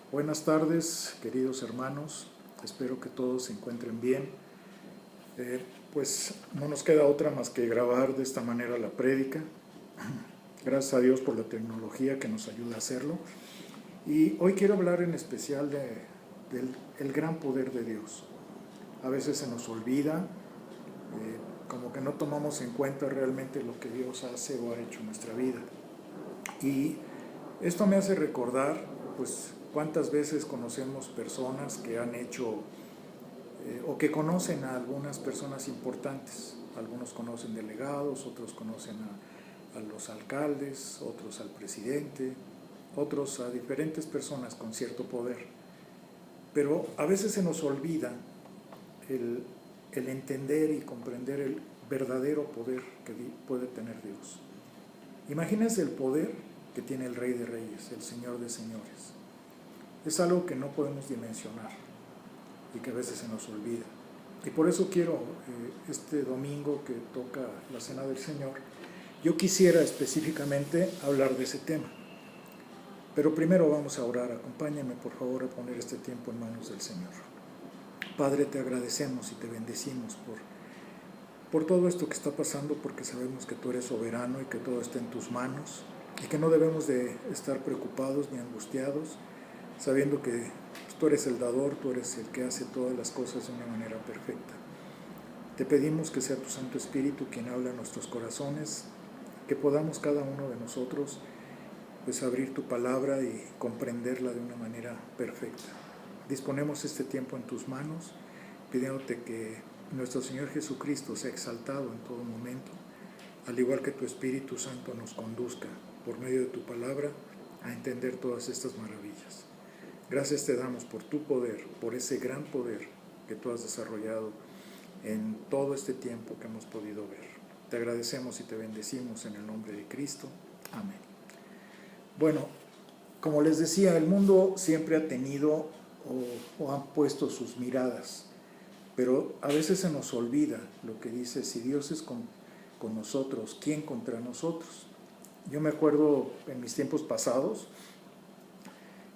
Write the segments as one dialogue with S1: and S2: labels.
S1: Buenas tardes, queridos hermanos. Espero que todos se encuentren bien. Pues no nos queda otra más que grabar de esta manera la prédica. Gracias a Dios por la tecnología que nos ayuda a hacerlo. Y hoy quiero hablar en especial del gran poder de Dios. A veces se nos olvida, como que no tomamos en cuenta realmente lo que Dios hace o ha hecho en nuestra vida. Y esto me hace recordar, pues, cuántas veces conocemos personas que han hecho o que conocen a algunas personas importantes. Algunos conocen delegados, otros conocen a los alcaldes, otros al presidente, otros a diferentes personas con cierto poder. Pero a veces se nos olvida el entender y comprender el verdadero poder que puede tener Dios. Imagínense el poder que tiene el Rey de Reyes, el Señor de Señores. Es algo que no podemos dimensionar y que a veces se nos olvida. Y por eso quiero, este domingo que toca la Cena del Señor, yo quisiera específicamente hablar de ese tema. Pero primero vamos a orar. Acompáñenme por favor a poner este tiempo en manos del Señor. Padre, te agradecemos y te bendecimos por todo esto que está pasando, porque sabemos que tú eres soberano y que todo está en tus manos y que no debemos de estar preocupados ni angustiados, sabiendo que tú eres el dador, tú eres el que hace todas las cosas de una manera perfecta. Te pedimos que sea tu Santo Espíritu quien habla en nuestros corazones, que podamos cada uno de nosotros pues abrir tu palabra y comprenderla de una manera perfecta. Disponemos este tiempo en tus manos, pidiéndote que nuestro Señor Jesucristo sea exaltado en todo momento, al igual que tu Espíritu Santo nos conduzca por medio de tu palabra a entender todas estas maravillas. Gracias te damos por tu poder, por ese gran poder que tú has desarrollado en todo este tiempo que hemos podido ver. Te agradecemos y te bendecimos en el nombre de Cristo. Amén. Bueno, como les decía, el mundo siempre ha tenido o han puesto sus miradas, pero a veces se nos olvida lo que dice: si Dios es con nosotros, ¿quién contra nosotros? Yo me acuerdo en mis tiempos pasados,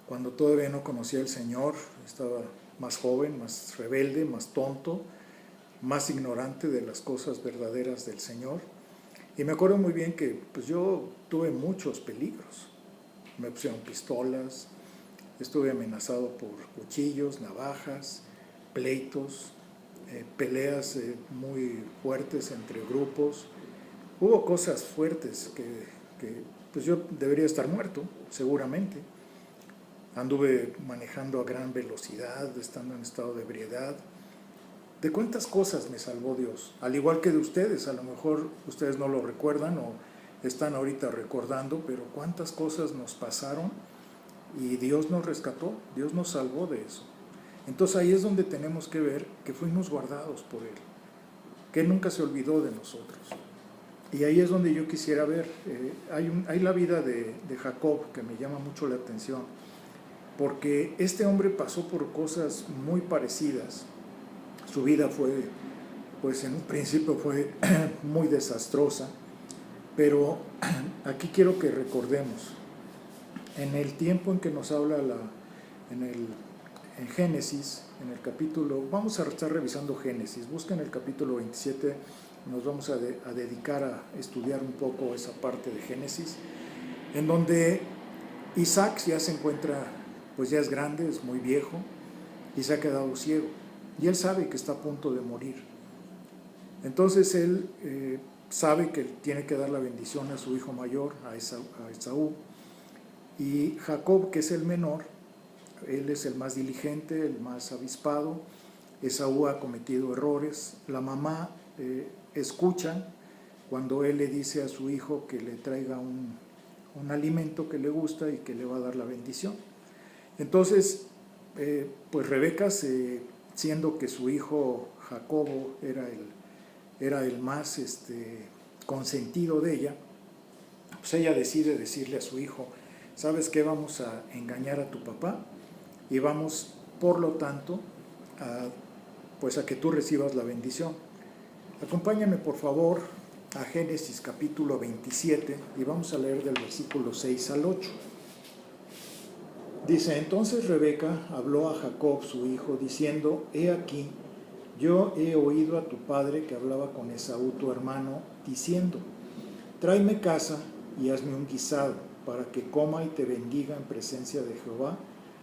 S1: cuando todavía no conocía al Señor, estaba más joven, más rebelde, más tonto, más ignorante de las cosas verdaderas del Señor. Y me acuerdo muy bien que pues yo tuve muchos peligros. Me pusieron pistolas, estuve amenazado por cuchillos, navajas, pleitos, peleas muy fuertes entre grupos. Hubo cosas fuertes que pues yo debería estar muerto, seguramente. Anduve manejando a gran velocidad, estando en estado de ebriedad. ¿De cuántas cosas me salvó Dios? Al igual que de ustedes, a lo mejor ustedes no lo recuerdan o están ahorita recordando, pero cuántas cosas nos pasaron y Dios nos rescató, Dios nos salvó de eso. Entonces ahí es donde tenemos que ver que fuimos guardados por Él, que Él nunca se olvidó de nosotros. Y ahí es donde yo quisiera ver, hay la vida de Jacob que me llama mucho la atención, porque este hombre pasó por cosas muy parecidas. Su vida fue, pues en un principio fue muy desastrosa, pero aquí quiero que recordemos, en el tiempo en que nos habla en Génesis, en el capítulo, vamos a estar revisando Génesis, busquen el capítulo 27, nos vamos a dedicar a estudiar un poco esa parte de Génesis, en donde Isaac ya se encuentra, pues ya es grande, es muy viejo, y se ha quedado ciego, y él sabe que está a punto de morir. Entonces él sabe que tiene que dar la bendición a su hijo mayor, a Esaú, y Jacob, que es el menor, él es el más diligente, el más avispado. Esaú ha cometido errores. La mamá escucha cuando él le dice a su hijo que le traiga un alimento que le gusta y que le va a dar la bendición. Entonces, pues Rebeca, siendo que su hijo Jacobo era el más consentido de ella, pues ella decide decirle a su hijo: ¿sabes qué? Vamos a engañar a tu papá y vamos, por lo tanto, a que tú recibas la bendición. Acompáñame, por favor, a Génesis capítulo 27 y vamos a leer del versículo 6 al 8. Dice, entonces Rebeca habló a Jacob, su hijo, diciendo, he aquí, yo he oído a tu padre que hablaba con Esaú, tu hermano, diciendo, tráeme caza y hazme un guisado, para que coma y te bendiga en presencia de Jehová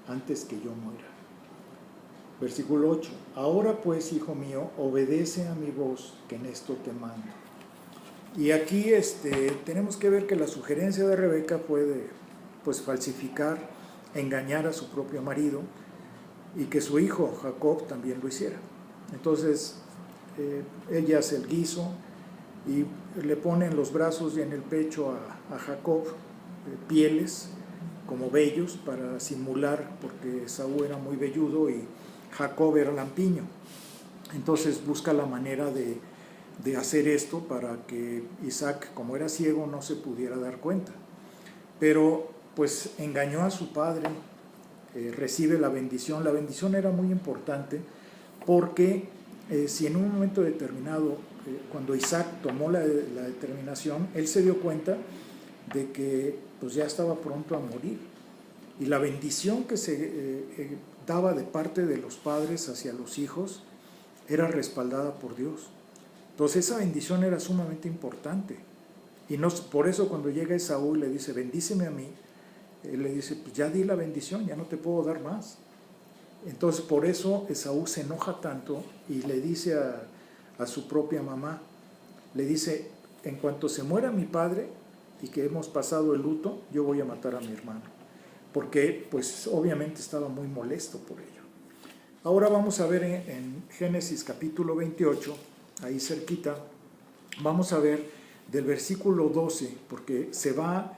S1: antes que yo muera. Versículo 8. Ahora pues, hijo mío, obedece a mi voz, que en esto te mando. Y aquí tenemos que ver que la sugerencia de Rebeca fue de pues, falsificar, engañar a su propio marido, y que su hijo Jacob también lo hiciera. Entonces, ella hace el guiso y le pone en los brazos y en el pecho a Jacob pieles como vellos para simular, porque Esaú era muy velludo y Jacob era lampiño. Entonces busca la manera de hacer esto para que Isaac, como era ciego, no se pudiera dar cuenta. Pero pues engañó a su padre, recibe la bendición. La bendición era muy importante porque si en un momento determinado, cuando Isaac tomó la determinación, él se dio cuenta de que pues ya estaba pronto a morir. Y la bendición que se daba de parte de los padres hacia los hijos era respaldada por Dios. Entonces esa bendición era sumamente importante. Y no, por eso cuando llega Esaú y le dice, bendíceme a mí, él le dice, pues ya di la bendición, ya no te puedo dar más. Entonces por eso Esaú se enoja tanto y le dice a su propia mamá, le dice, en cuanto se muera mi padre y que hemos pasado el luto, yo voy a matar a mi hermano. Porque pues obviamente estaba muy molesto por ello. Ahora vamos a ver en Génesis capítulo 28, ahí cerquita, vamos a ver del versículo 12, porque se va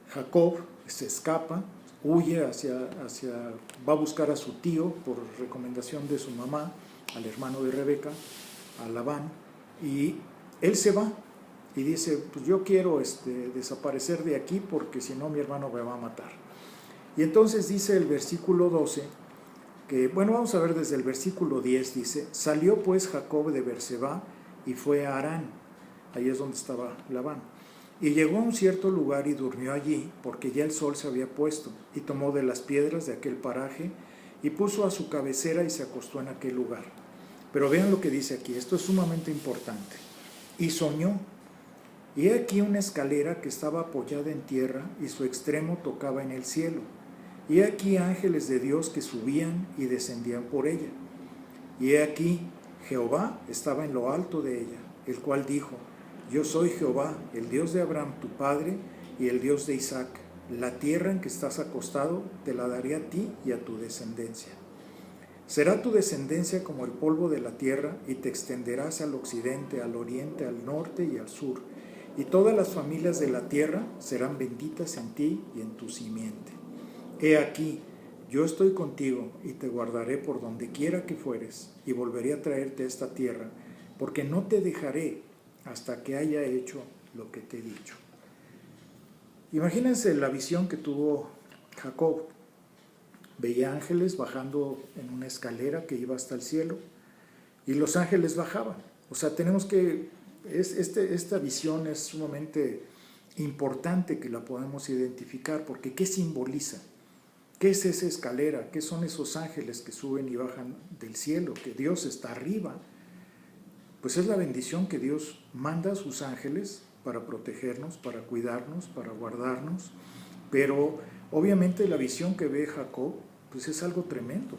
S1: Jacob, se escapa, huye va a buscar a su tío por recomendación de su mamá, al hermano de Rebeca, a Labán, y él se va y dice, pues yo quiero desaparecer de aquí porque si no mi hermano me va a matar. Y entonces dice el versículo 12, que, bueno, vamos a ver desde el versículo 10, dice, salió pues Jacob de Berseba y fue a Harán, ahí es donde estaba Labán, y llegó a un cierto lugar y durmió allí, porque ya el sol se había puesto, y tomó de las piedras de aquel paraje, y puso a su cabecera y se acostó en aquel lugar. Pero vean lo que dice aquí, esto es sumamente importante. Y soñó, y he aquí una escalera que estaba apoyada en tierra, y su extremo tocaba en el cielo. Y he aquí ángeles de Dios que subían y descendían por ella. Y he aquí Jehová estaba en lo alto de ella, el cual dijo, yo soy Jehová, el Dios de Abraham tu padre y el Dios de Isaac. La tierra en que estás acostado te la daré a ti y a tu descendencia. Será tu descendencia como el polvo de la tierra y te extenderás al occidente, al oriente, al norte y al sur. Y todas las familias de la tierra serán benditas en ti y en tu simiente. He aquí, yo estoy contigo y te guardaré por donde quiera que fueres y volveré a traerte a esta tierra, porque no te dejaré hasta que haya hecho lo que te he dicho. Imagínense la visión que tuvo Jacob. Veía ángeles bajando en una escalera que iba hasta el cielo y los ángeles bajaban. O sea, tenemos que, esta visión es sumamente importante que la podamos identificar, porque ¿qué simboliza? ¿Qué es esa escalera? ¿Qué son esos ángeles que suben y bajan del cielo? Que Dios está arriba. Pues es la bendición que Dios manda a sus ángeles para protegernos, para cuidarnos, para guardarnos. Pero obviamente la visión que ve Jacob, pues es algo tremendo,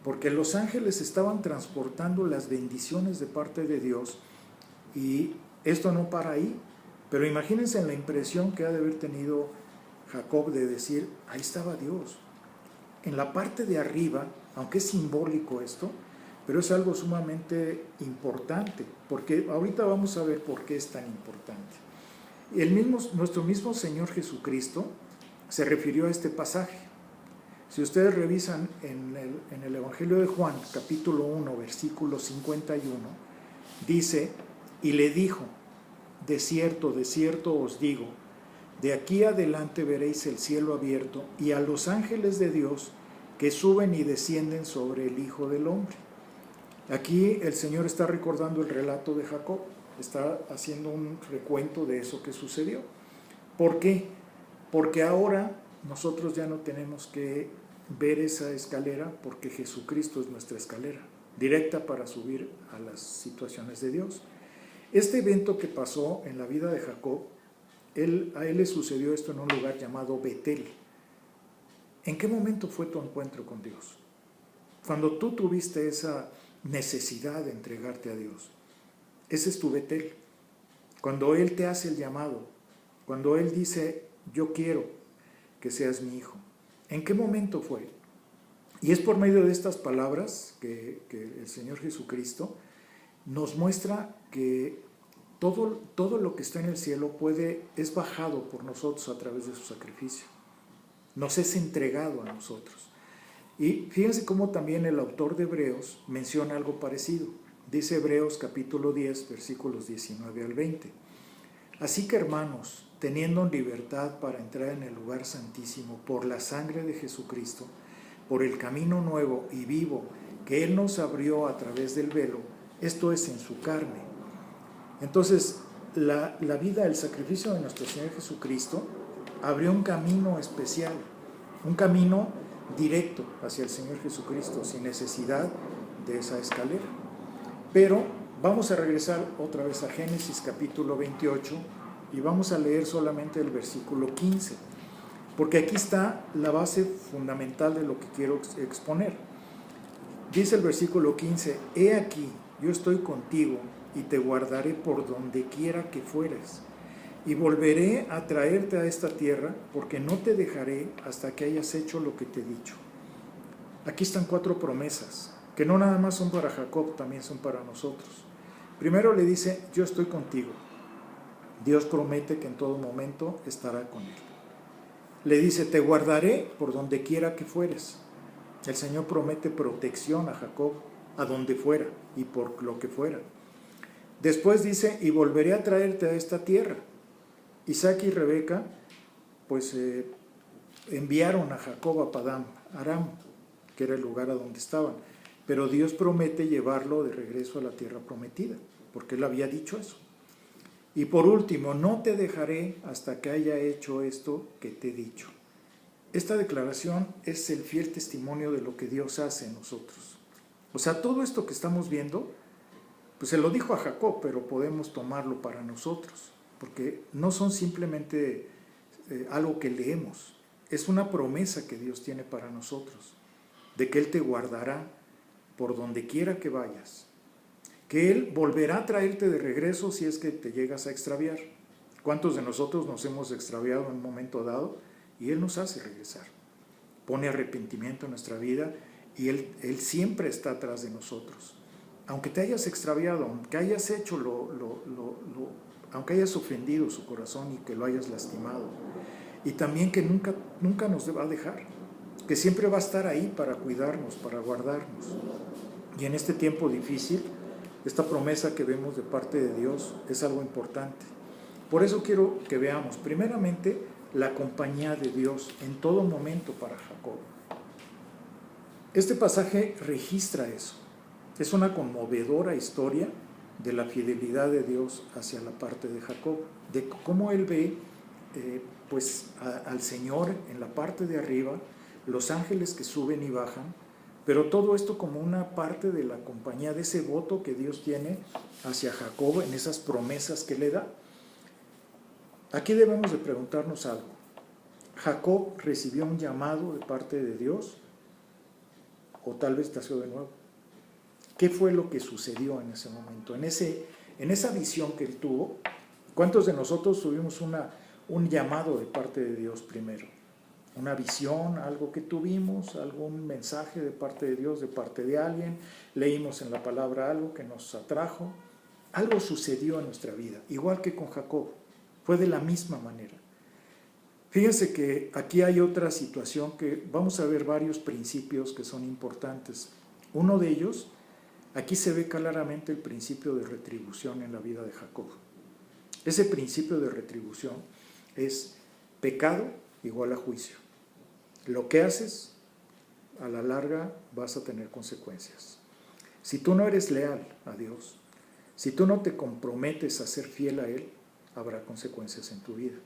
S1: porque los ángeles estaban transportando las bendiciones de parte de Dios y esto no para ahí. Pero imagínense la impresión que ha de haber tenido Jacob de decir, ahí estaba Dios. En la parte de arriba, aunque es simbólico esto, pero es algo sumamente importante, porque ahorita vamos a ver por qué es tan importante. Nuestro mismo Señor Jesucristo se refirió a este pasaje. Si ustedes revisan en el Evangelio de Juan, capítulo 1, versículo 51, dice, y le dijo, de cierto os digo, de aquí adelante veréis el cielo abierto y a los ángeles de Dios que suben y descienden sobre el Hijo del Hombre. Aquí el Señor está recordando el relato de Jacob, está haciendo un recuento de eso que sucedió. ¿Por qué? Porque ahora nosotros ya no tenemos que ver esa escalera porque Jesucristo es nuestra escalera, directa para subir a las situaciones de Dios. Este evento que pasó en la vida de Jacob, a él le sucedió esto en un lugar llamado Betel. ¿En qué momento fue tu encuentro con Dios? Cuando tú tuviste esa necesidad de entregarte a Dios. Ese es tu Betel. Cuando Él te hace el llamado, cuando Él dice, yo quiero que seas mi hijo. ¿En qué momento fue? Y es por medio de estas palabras que el Señor Jesucristo nos muestra que todo lo que está en el cielo es bajado por nosotros a través de su sacrificio. Nos es entregado a nosotros. Y fíjense cómo también el autor de Hebreos menciona algo parecido. Dice Hebreos capítulo 10, versículos 19 al 20. Así que, hermanos, teniendo libertad para entrar en el lugar santísimo por la sangre de Jesucristo, por el camino nuevo y vivo que Él nos abrió a través del velo, esto es en su carne. Entonces, la vida, el sacrificio de nuestro Señor Jesucristo abrió un camino especial, un camino directo hacia el Señor Jesucristo, sin necesidad de esa escalera. Pero vamos a regresar otra vez a Génesis capítulo 28 y vamos a leer solamente el versículo 15, porque aquí está la base fundamental de lo que quiero exponer. Dice el versículo 15, he aquí, yo estoy contigo y te guardaré por donde quiera que fueres, y volveré a traerte a esta tierra, porque no te dejaré hasta que hayas hecho lo que te he dicho. Aquí están 4 promesas, que no nada más son para Jacob, también son para nosotros. Primero le dice, yo estoy contigo. Dios promete que en todo momento estará con él. Le dice, te guardaré por donde quiera que fueres. El Señor promete protección a Jacob, a donde fuera y por lo que fuera. Después dice, y volveré a traerte a esta tierra. Isaac y Rebeca, pues enviaron a Jacob a Padán Aram, que era el lugar a donde estaban. Pero Dios promete llevarlo de regreso a la tierra prometida, porque Él había dicho eso. Y por último, no te dejaré hasta que haya hecho esto que te he dicho. Esta declaración es el fiel testimonio de lo que Dios hace en nosotros. O sea, todo esto que estamos viendo, pues se lo dijo a Jacob, pero podemos tomarlo para nosotros, porque no son simplemente algo que leemos, es una promesa que Dios tiene para nosotros, de que Él te guardará por donde quiera que vayas, que Él volverá a traerte de regreso si es que te llegas a extraviar. ¿Cuántos de nosotros nos hemos extraviado en un momento dado? Y Él nos hace regresar, pone arrepentimiento en nuestra vida y Él siempre está atrás de nosotros. Aunque te hayas extraviado, aunque hayas hecho aunque hayas ofendido su corazón y que lo hayas lastimado, y también que nunca nos va a dejar, que siempre va a estar ahí para cuidarnos, para guardarnos. Y en este tiempo difícil, esta promesa que vemos de parte de Dios es algo importante. Por eso quiero que veamos, primeramente, la compañía de Dios en todo momento para Jacob. Este pasaje registra eso. Es una conmovedora historia de la fidelidad de Dios hacia la parte de Jacob, de cómo él ve al Señor en la parte de arriba, los ángeles que suben y bajan, pero todo esto como una parte de la compañía, de ese voto que Dios tiene hacia Jacob en esas promesas que le da. Aquí debemos de preguntarnos algo. ¿Jacob recibió un llamado de parte de Dios? ¿O tal vez nació de nuevo? ¿Qué fue lo que sucedió en ese momento? En esa visión que él tuvo, ¿cuántos de nosotros tuvimos un llamado de parte de Dios primero? Una visión, algo que tuvimos, algún mensaje de parte de Dios, de parte de alguien, leímos en la palabra algo que nos atrajo, algo sucedió en nuestra vida, igual que con Jacob, fue de la misma manera. Fíjense que aquí hay otra situación que vamos a ver varios principios que son importantes. Uno de ellos, aquí se ve claramente el principio de retribución en la vida de Jacob. Ese principio de retribución es pecado igual a juicio. Lo que haces, a la larga vas a tener consecuencias. Si tú no eres leal a Dios, si tú no te comprometes a ser fiel a Él, habrá consecuencias en tu vida.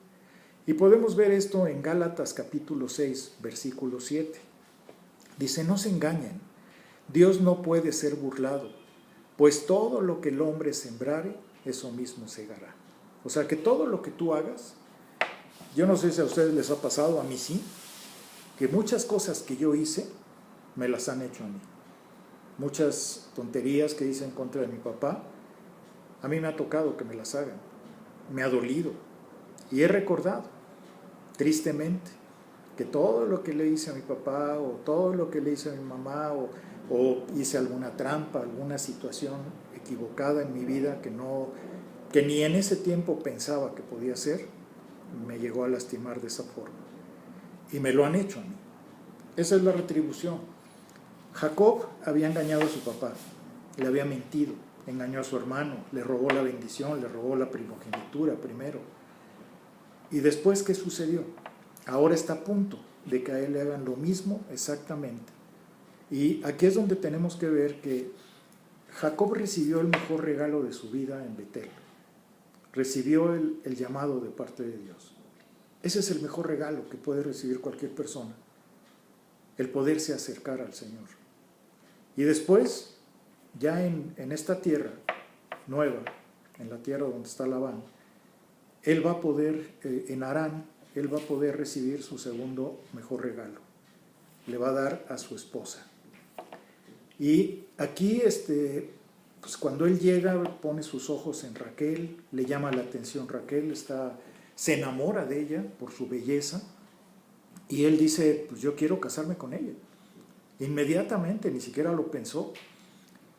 S1: Y podemos ver esto en Gálatas capítulo 6, versículo 7. Dice, no se engañen, Dios no puede ser burlado, pues todo lo que el hombre sembrare, eso mismo segará. O sea que todo lo que tú hagas, yo no sé si a ustedes les ha pasado, a mí sí, que muchas cosas que yo hice, me las han hecho a mí. Muchas tonterías que hice en contra de mi papá, a mí me ha tocado que me las hagan. Me ha dolido. Y he recordado, tristemente, que todo lo que le hice a mi papá, o todo lo que le hice a mi mamá, o hice alguna trampa, alguna situación equivocada en mi vida que ni en ese tiempo pensaba que podía ser, me llegó a lastimar de esa forma. Y me lo han hecho a mí. Esa es la retribución. Jacob había engañado a su papá, le había mentido, engañó a su hermano, le robó la bendición, le robó la primogenitura primero. Y después, ¿qué sucedió? Ahora está a punto de que a él le hagan lo mismo exactamente. Y aquí es donde tenemos que ver que Jacob recibió el mejor regalo de su vida en Betel. Recibió el llamado de parte de Dios. Ese es el mejor regalo que puede recibir cualquier persona, el poderse acercar al Señor. Y después, ya en esta tierra nueva, en la tierra donde está Labán, él va a poder, en Harán, él va a poder recibir su segundo mejor regalo. Le va a dar a su esposa. Y aquí, pues cuando él llega, pone sus ojos en Raquel, le llama la atención Raquel, se enamora de ella por su belleza, y él dice, pues yo quiero casarme con ella. Inmediatamente, ni siquiera lo pensó.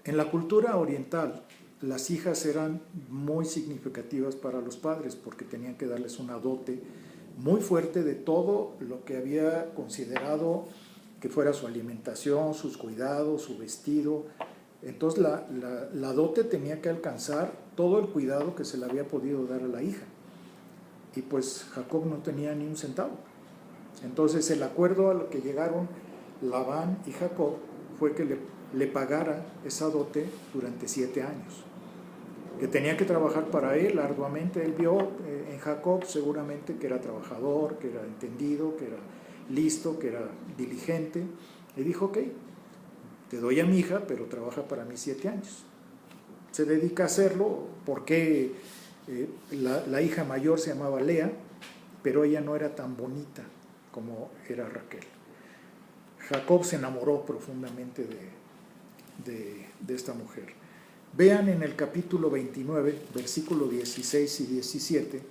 S1: En la cultura oriental, las hijas eran muy significativas para los padres porque tenían que darles una dote muy fuerte de todo lo que había considerado que fuera su alimentación, sus cuidados, su vestido. Entonces la dote tenía que alcanzar todo el cuidado que se le había podido dar a la hija. Y pues Jacob no tenía ni un centavo. Entonces el acuerdo al que llegaron Labán y Jacob fue que le pagara esa dote durante 7 años. Que tenía que trabajar para él arduamente. Él vio en Jacob seguramente que era trabajador, que era entendido, que era listo, que era diligente. Y dijo, ok, te doy a mi hija, pero trabaja para mí 7 años. Se dedica a hacerlo porque la hija mayor se llamaba Lea, pero ella no era tan bonita como era Raquel. Jacob se enamoró profundamente de esta mujer. Vean en el capítulo 29, versículo 16 y 17,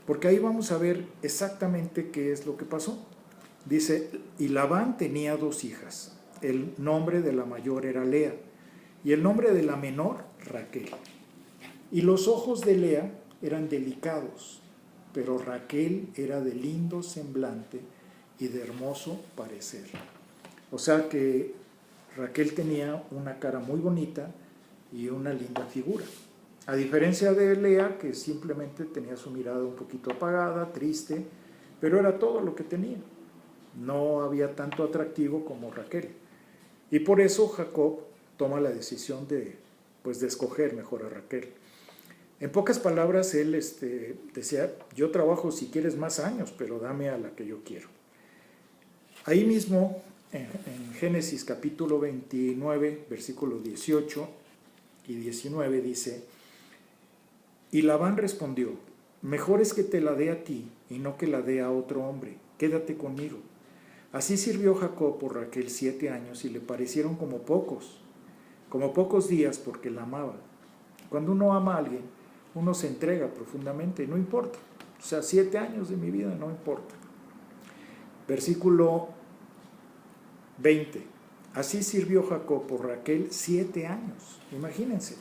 S1: porque ahí vamos a ver exactamente qué es lo que pasó. Dice, y Labán tenía 2 hijas. El nombre de la mayor era Lea, y el nombre de la menor, Raquel. Y los ojos de Lea eran delicados, pero Raquel era de lindo semblante y de hermoso parecer. O sea que Raquel tenía una cara muy bonita y una linda figura. A diferencia de Lea, que simplemente tenía su mirada un poquito apagada, triste, pero era todo lo que tenía. No había tanto atractivo como Raquel. Y por eso Jacob toma la decisión de escoger mejor a Raquel. En pocas palabras, él decía, yo trabajo si quieres más años, pero dame a la que yo quiero. Ahí mismo, en Génesis capítulo 29, versículos 18 y 19, dice, y Labán respondió, mejor es que te la dé a ti y no que la dé a otro hombre, quédate conmigo. Así sirvió Jacob por Raquel 7 años y le parecieron como pocos días porque la amaba. Cuando uno ama a alguien, uno se entrega profundamente, no importa. O sea, 7 años de mi vida no importa. Versículo 20. Así sirvió Jacob por Raquel 7 años. Imagínense.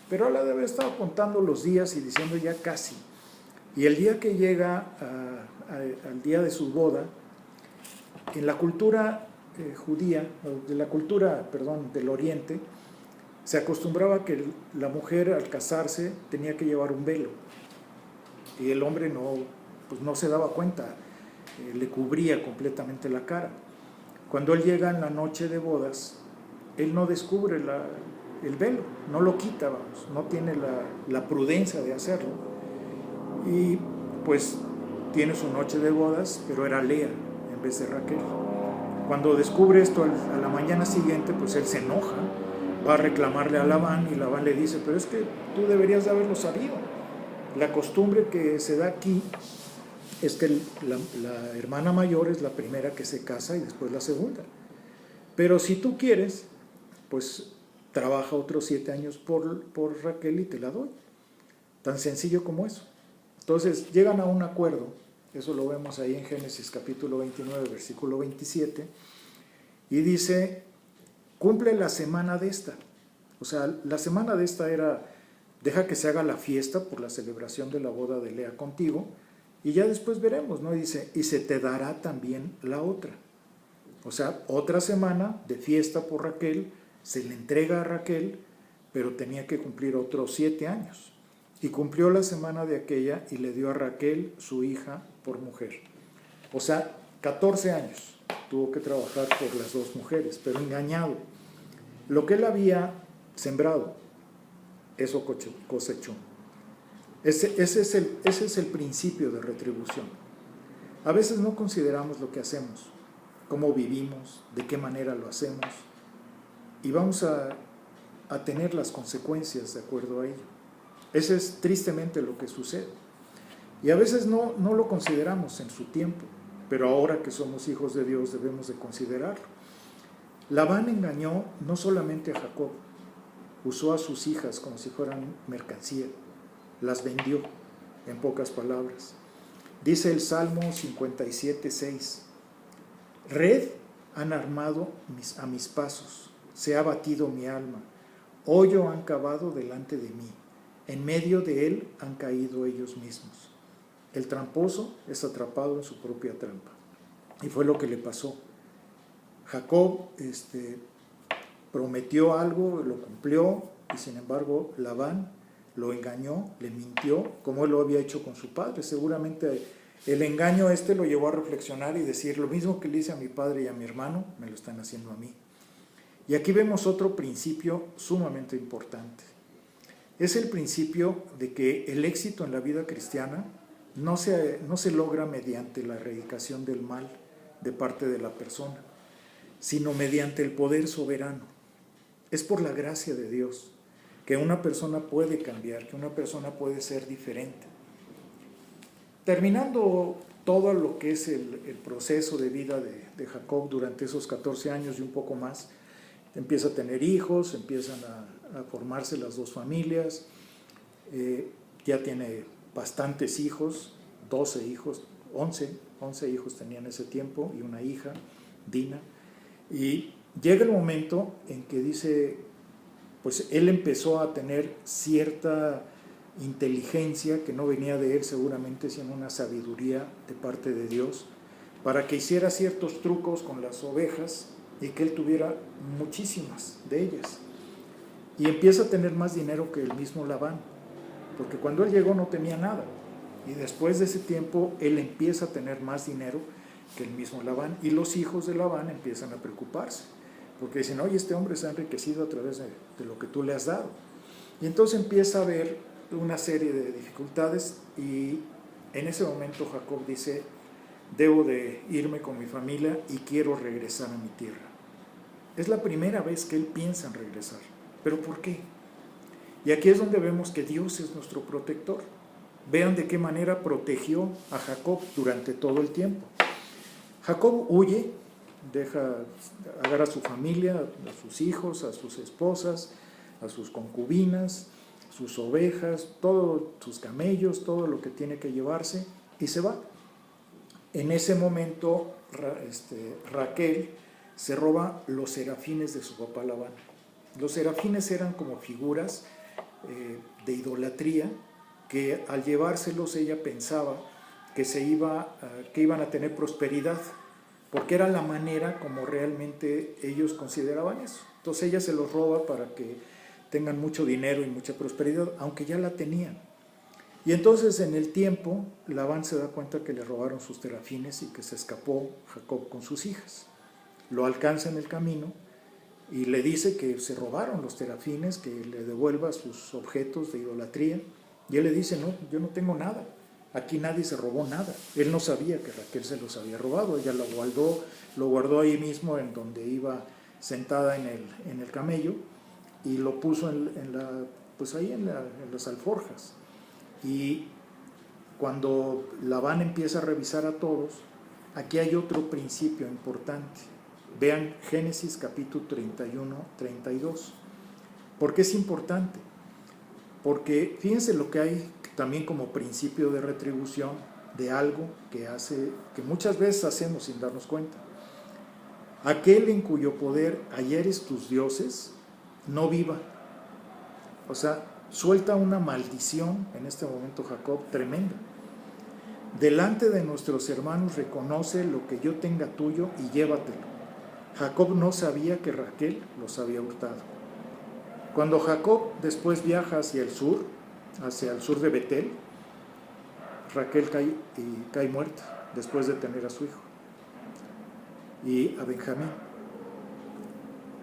S1: Pero él debe haber estado contando los días y diciendo ya casi. Y el día que llega al día de su boda, en la cultura judía, del Oriente, se acostumbraba que la mujer al casarse tenía que llevar un velo. Y el hombre no se daba cuenta, le cubría completamente la cara. Cuando él llega en la noche de bodas, él no descubre el velo, no lo quita, no tiene la prudencia de hacerlo. Y pues tiene su noche de bodas, pero era Lea en vez de Raquel. Cuando descubre esto a la mañana siguiente, pues él se enoja, va a reclamarle a Labán y Labán le dice, pero es que tú deberías de haberlo sabido. La costumbre que se da aquí es que la hermana mayor es la primera que se casa y después la segunda. Pero si tú quieres, pues trabaja otros 7 años por Raquel y te la doy. Tan sencillo como eso. Entonces llegan a un acuerdo, eso lo vemos ahí en Génesis capítulo 29, versículo 27, y dice, cumple la semana de esta. O sea, la semana de esta era, deja que se haga la fiesta por la celebración de la boda de Lea contigo, y ya después veremos, ¿no? Y dice, y se te dará también la otra. O sea, otra semana de fiesta por Raquel, se le entrega a Raquel, pero tenía que cumplir otros 7 años. Y cumplió la semana de aquella y le dio a Raquel, su hija, por mujer. O sea, 14 años tuvo que trabajar por las 2 mujeres, pero engañado. Lo que él había sembrado, eso cosechó. Ese es el principio de retribución. A veces no consideramos lo que hacemos, cómo vivimos, de qué manera lo hacemos, y vamos a tener las consecuencias de acuerdo a ello. Ese es tristemente lo que sucede. Y a veces no lo consideramos en su tiempo, pero ahora que somos hijos de Dios debemos de considerarlo. Labán engañó no solamente a Jacob, usó a sus hijas como si fueran mercancía, las vendió, en pocas palabras. Dice el Salmo 57:6, red han armado a mis pasos, se ha batido mi alma, hoyo han cavado delante de mí, en medio de él han caído ellos mismos. El tramposo es atrapado en su propia trampa. Y fue lo que le pasó. Jacob prometió algo, lo cumplió, y sin embargo Labán lo engañó, le mintió, como él lo había hecho con su padre. Seguramente el engaño lo llevó a reflexionar y decir, lo mismo que le hice a mi padre y a mi hermano, me lo están haciendo a mí. Y aquí vemos otro principio sumamente importante. Es el principio de que el éxito en la vida cristiana no se logra mediante la erradicación del mal de parte de la persona, sino mediante el poder soberano. Es por la gracia de Dios que una persona puede cambiar, que una persona puede ser diferente. Terminando todo lo que es el proceso de vida de Jacob durante esos 14 años y un poco más, empieza a tener hijos, empiezan a formarse las 2 familias, ya tiene bastantes hijos, 12 hijos, 11 hijos tenía en ese tiempo y una hija, Dina, y llega el momento en que dice, pues él empezó a tener cierta inteligencia que no venía de él seguramente, sino una sabiduría de parte de Dios, para que hiciera ciertos trucos con las ovejas y que él tuviera muchísimas de ellas. Y empieza a tener más dinero que el mismo Labán, porque cuando él llegó no tenía nada. Y después de ese tiempo él empieza a tener más dinero que el mismo Labán. Y los hijos de Labán empiezan a preocuparse, porque dicen, oye, este hombre se ha enriquecido a través de lo que tú le has dado. Y entonces empieza a haber una serie de dificultades y en ese momento Jacob dice, debo de irme con mi familia y quiero regresar a mi tierra. Es la primera vez que él piensa en regresar. ¿Pero por qué? Y aquí es donde vemos que Dios es nuestro protector. Vean de qué manera protegió a Jacob durante todo el tiempo. Jacob huye, agarra a su familia, a sus hijos, a sus esposas, a sus concubinas, sus ovejas, todos sus camellos, todo lo que tiene que llevarse, y se va. En ese momento Raquel se roba los serafines de su papá Labán. Los serafines eran como figuras de idolatría que al llevárselos ella pensaba que iban a tener prosperidad, porque era la manera como realmente ellos consideraban eso. Entonces ella se los roba para que tengan mucho dinero y mucha prosperidad, aunque ya la tenían. Y entonces en el tiempo Labán se da cuenta que le robaron sus terafines y que se escapó Jacob con sus hijas. Lo alcanza en el camino y le dice que se robaron los terafines, que le devuelva sus objetos de idolatría. Y él le dice, no, yo no tengo nada. Aquí nadie se robó nada. Él no sabía que Raquel se los había robado. Ella lo guardó ahí mismo en donde iba sentada en el camello, y lo puso pues ahí en las alforjas. Y cuando Labán empieza a revisar a todos, aquí hay otro principio importante. Vean Génesis capítulo 31, 32. ¿Por qué es importante? Porque fíjense lo que hay también como principio de retribución de algo que muchas veces hacemos sin darnos cuenta. Aquel en cuyo poder hallares tus dioses, no viva. O sea, suelta una maldición en este momento Jacob tremenda. Delante de nuestros hermanos reconoce lo que yo tenga tuyo y llévatelo. Jacob no sabía que Raquel los había hurtado. Cuando Jacob después viaja hacia el sur de Betel, Raquel cae muerta después de tener a su hijo y a Benjamín.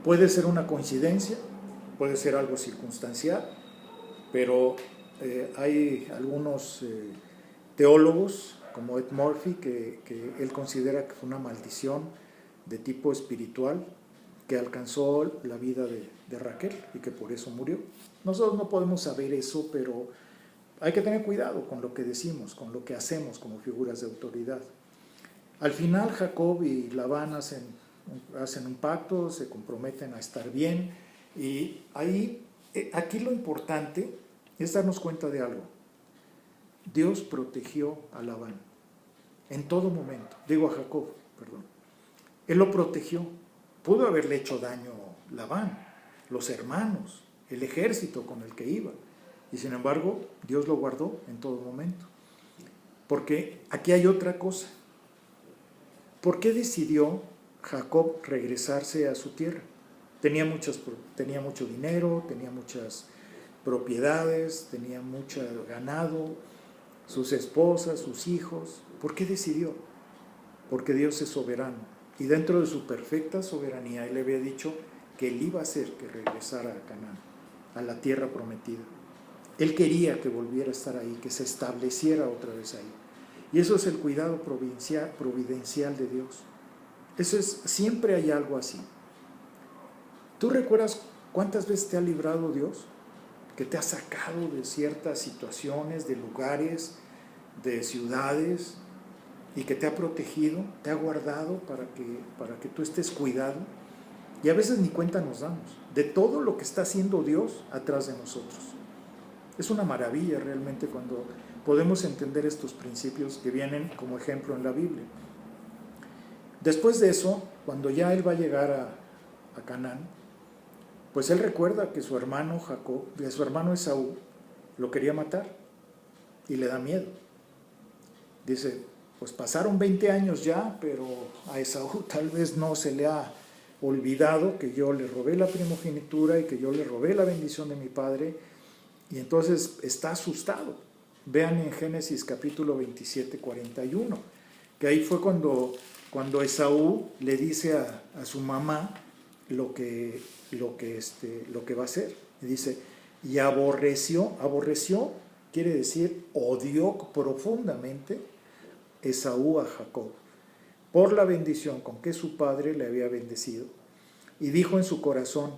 S1: Puede ser una coincidencia, puede ser algo circunstancial, pero hay algunos teólogos como Ed Murphy que él considera que fue una maldición de tipo espiritual que alcanzó la vida de Raquel y que por eso murió. Nosotros no podemos saber eso, pero hay que tener cuidado con lo que decimos, con lo que hacemos como figuras de autoridad. Al final Jacob y Labán hacen un pacto, se comprometen a estar bien, y aquí lo importante es darnos cuenta de algo. Dios protegió a Labán en todo momento, digo a Jacob, perdón. Él lo protegió. Pudo haberle hecho daño Labán, los hermanos, el ejército con el que iba, y sin embargo Dios lo guardó en todo momento. Porque aquí hay otra cosa. ¿Por qué decidió Jacob regresarse a su tierra? Tenía mucho dinero, tenía muchas propiedades, tenía mucho ganado, sus esposas, sus hijos. ¿Por qué decidió? Porque Dios es soberano. Y dentro de su perfecta soberanía, Él le había dicho que Él iba a hacer que regresara a Canaán, a la tierra prometida. Él quería que volviera a estar ahí, que se estableciera otra vez ahí. Y eso es el cuidado providencial de Dios. Siempre hay algo así. ¿Tú recuerdas cuántas veces te ha librado Dios? Que te ha sacado de ciertas situaciones, de lugares, de ciudades, y que te ha protegido, te ha guardado para que tú estés cuidado. Y a veces ni cuenta nos damos de todo lo que está haciendo Dios atrás de nosotros. Es una maravilla realmente cuando podemos entender estos principios que vienen como ejemplo en la Biblia. Después de eso, cuando ya él va a llegar a Canaán, pues él recuerda que su hermano Esaú lo quería matar y le da miedo. Dice, pues pasaron 20 años ya, pero a Esaú tal vez no se le ha olvidado que yo le robé la primogenitura y que yo le robé la bendición de mi padre, y entonces está asustado. Vean en Génesis capítulo 27, 41, que ahí fue cuando Esaú le dice a su mamá lo que va a hacer. Y dice, y aborreció quiere decir odió profundamente Esaú a Jacob por la bendición con que su padre le había bendecido. Y dijo en su corazón,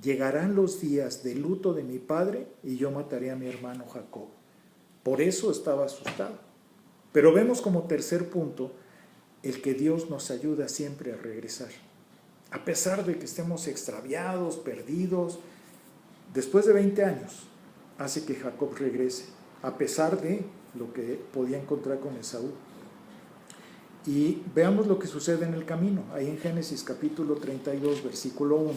S1: llegarán los días de luto de mi padre y yo mataré a mi hermano Jacob. Por eso estaba asustado. Pero vemos como tercer punto el que Dios nos ayuda siempre a regresar. A pesar de que estemos extraviados, perdidos, después de 20 años hace que Jacob regrese, a pesar de lo que podía encontrar con Esaú. Y veamos lo que sucede en el camino. Ahí en Génesis capítulo 32, versículo 1,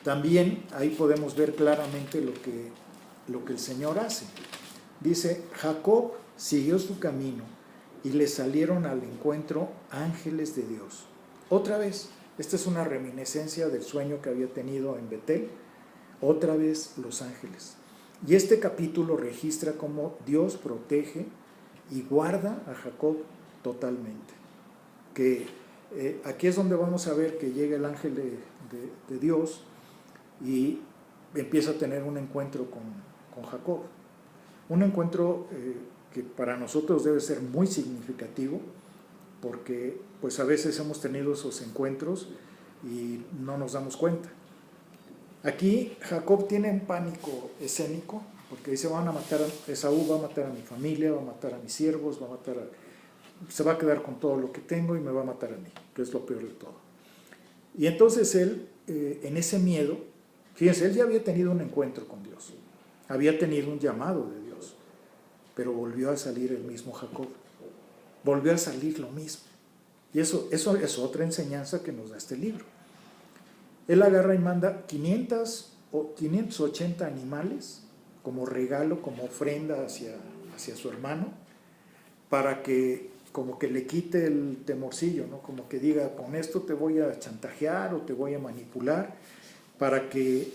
S1: también ahí podemos ver claramente lo que el Señor hace. Dice, Jacob siguió su camino y le salieron al encuentro ángeles de Dios. Otra vez, esta es una reminiscencia del sueño que había tenido en Betel. Otra vez los ángeles. Y este capítulo registra cómo Dios protege y guarda a Jacob totalmente. Que aquí es donde vamos a ver que llega el ángel de Dios y empieza a tener un encuentro con Jacob. Un encuentro que para nosotros debe ser muy significativo, porque pues a veces hemos tenido esos encuentros y no nos damos cuenta. Aquí Jacob tiene un pánico escénico, porque dice, Esaú va a matar a mi familia, va a matar a mis siervos, se va a quedar con todo lo que tengo y me va a matar a mí, que es lo peor de todo. Y entonces él, en ese miedo, fíjense, él ya había tenido un encuentro con Dios, había tenido un llamado de Dios, pero volvió a salir el mismo Jacob, volvió a salir lo mismo. Y eso es otra enseñanza que nos da este libro. Él agarra y manda 580 animales como regalo, como ofrenda hacia su hermano, para que como que le quite el temorcillo, ¿no? Como que diga, con esto te voy a chantajear o te voy a manipular, para que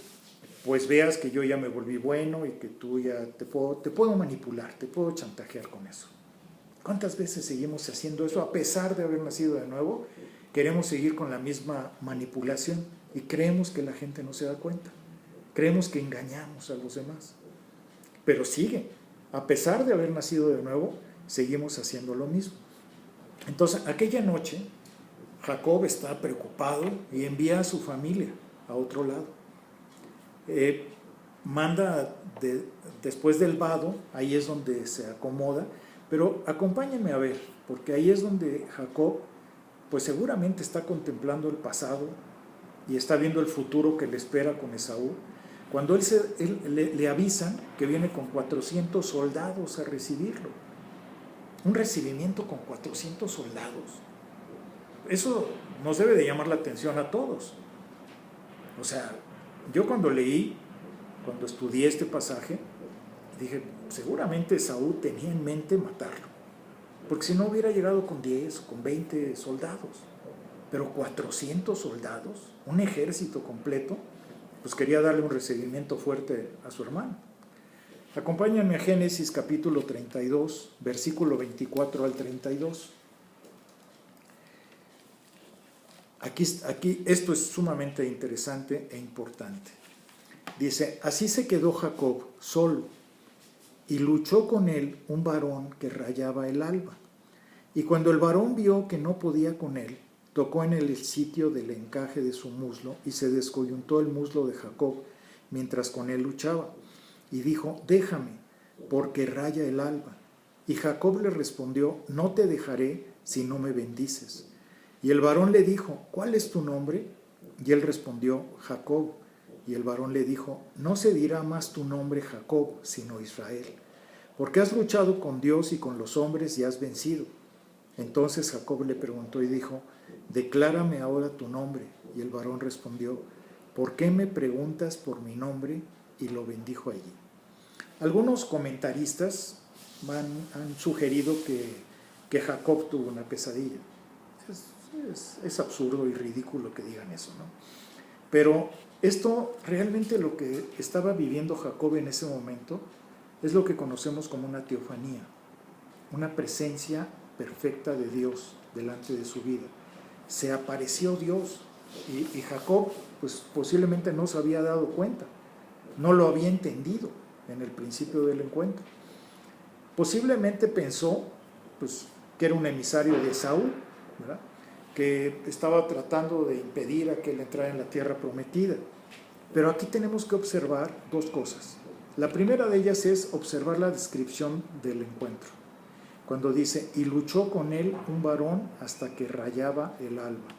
S1: pues veas que yo ya me volví bueno y que tú ya te puedo manipular, te puedo chantajear con eso. ¿Cuántas veces seguimos haciendo eso a pesar de haber nacido de nuevo? Queremos seguir con la misma manipulación y creemos que la gente no se da cuenta. Creemos que engañamos a los demás. Pero sigue, a pesar de haber nacido de nuevo, seguimos haciendo lo mismo. Entonces, aquella noche, Jacob está preocupado y envía a su familia a otro lado. Manda después del vado, ahí es donde se acomoda, pero acompáñenme a ver, porque ahí es donde Jacob, pues seguramente está contemplando el pasado y está viendo el futuro que le espera con Esaú. Cuando le avisan que viene con 400 soldados a recibirlo. Un recibimiento con 400 soldados. Eso nos debe de llamar la atención a todos. O sea, yo cuando estudié este pasaje, dije, seguramente Esaú tenía en mente matarlo. Porque si no hubiera llegado con 10 o con 20 soldados. Pero 400 soldados, un ejército completo, pues quería darle un recibimiento fuerte a su hermano. Acompáñenme a Génesis capítulo 32, versículo 24 al 32. Aquí esto es sumamente interesante e importante. Dice, así se quedó Jacob solo, y luchó con él un varón que rayaba el alba. Y cuando el varón vio que no podía con él, tocó en el sitio del encaje de su muslo, y se descoyuntó el muslo de Jacob mientras con él luchaba. Y dijo, déjame, porque raya el alba. Y Jacob le respondió, no te dejaré si no me bendices. Y el varón le dijo, ¿cuál es tu nombre? Y él respondió, Jacob. Y el varón le dijo, no se dirá más tu nombre Jacob, sino Israel, porque has luchado con Dios y con los hombres y has vencido. Entonces Jacob le preguntó y dijo, declárame ahora tu nombre. Y el varón respondió, ¿por qué me preguntas por mi nombre? Y lo bendijo allí. Algunos comentaristas han sugerido que Jacob tuvo una pesadilla. Es absurdo y ridículo que digan eso, ¿no? Pero esto realmente lo que estaba viviendo Jacob en ese momento es lo que conocemos como una teofanía, una presencia perfecta de Dios delante de su vida. Se apareció Dios y Jacob pues posiblemente no se había dado cuenta, no lo había entendido en el principio del encuentro. Posiblemente pensó pues, que era un emisario de Esaú, ¿verdad?, que estaba tratando de impedir a que él entrara en la tierra prometida. Pero aquí tenemos que observar dos cosas. La primera de ellas es observar la descripción del encuentro. Cuando dice, y luchó con él un varón hasta que rayaba el alba.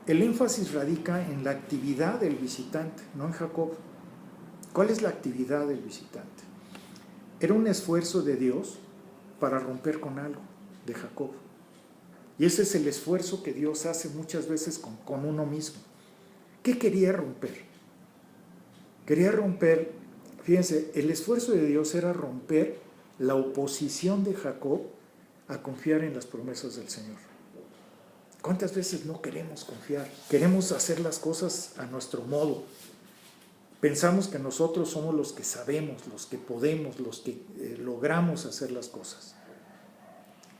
S1: El énfasis radica en la actividad del visitante, no en Jacob. ¿Cuál es la actividad del visitante? Era un esfuerzo de Dios para romper con algo de Jacob. Y ese es el esfuerzo que Dios hace muchas veces con uno mismo. ¿Qué quería romper? Quería romper, fíjense, el esfuerzo de Dios era romper la oposición de Jacob a confiar en las promesas del Señor. ¿Cuántas veces no queremos confiar? Queremos hacer las cosas a nuestro modo. Pensamos que nosotros somos los que sabemos, los que podemos, los que logramos hacer las cosas.